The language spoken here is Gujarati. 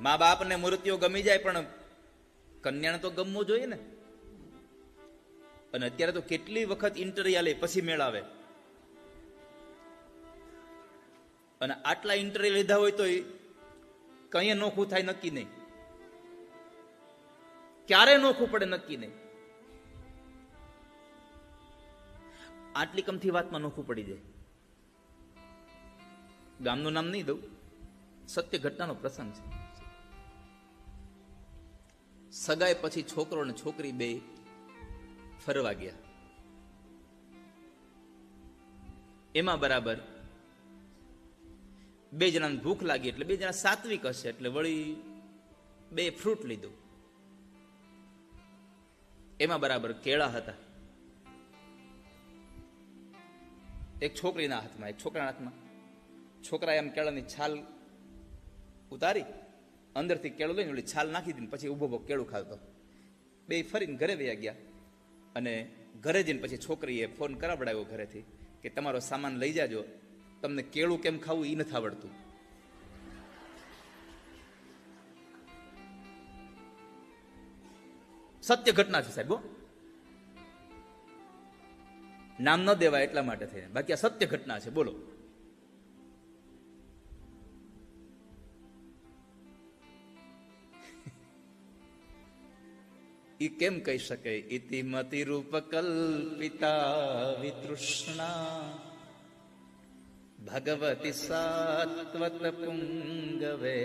મા બાપને મૂર્તિઓ ગમી જાય, પણ કન્યાને તો ગમવું જોઈએ ને. અને અત્યારે તો કેટલી વખત ઇન્ટરવ્યુ લે પછી મેળાવે, અને આટલા ઇન્ટરવ્યુ લીધા હોય તો કઈ નોખું થાય નક્કી નહીં, ક્યારે નોખું પડે નક્કી નહીં. આટલી કમથી વાતમાં નોખું પડી જાય. ગામનું નામ નહીં દઉં, સત્ય ઘટનાનો પ્રસંગ છે. સગાઈ પછી છોકરો અને છોકરી બે ફરવા ગયા. એમાં બરાબર બે જણાને ભૂખ લાગી, એટલે બે જણા સાત્વિક હશે એટલે વળી બે ફ્રૂટ લીધું. એમાં બરાબર કેળા હતા, એક છોકરીના હાથમાં એક છોકરાના હાથમાં. છોકરાએ એમ કેળાની છાલ ઉતારી અંદરથી કેળું લઈને ઓલી છાલ નાખી દીધી, પછી ઉભો કેળું ખાતો. બે ફરીને ઘરે વયા ગયા, અને ઘરે જઈને પછી છોકરીએ ફોન કરાવડાવ્યો ઘરેથી કે તમારો સામાન લઈ જાજો, તમને કેળું કેમ ખાવું એ નથી આવડતું. સત્ય ઘટના છે સાહેબ, નામ ન દેવાય એટલા માટે થઈને, બાકી આ સત્ય ઘટના છે. બોલો. ઈ કેમ કહી શકે? ઇતિમતિ રૂપ કલ્પિતા વિતૃષ્ણા ભગવતી સાત્વત પુંગવે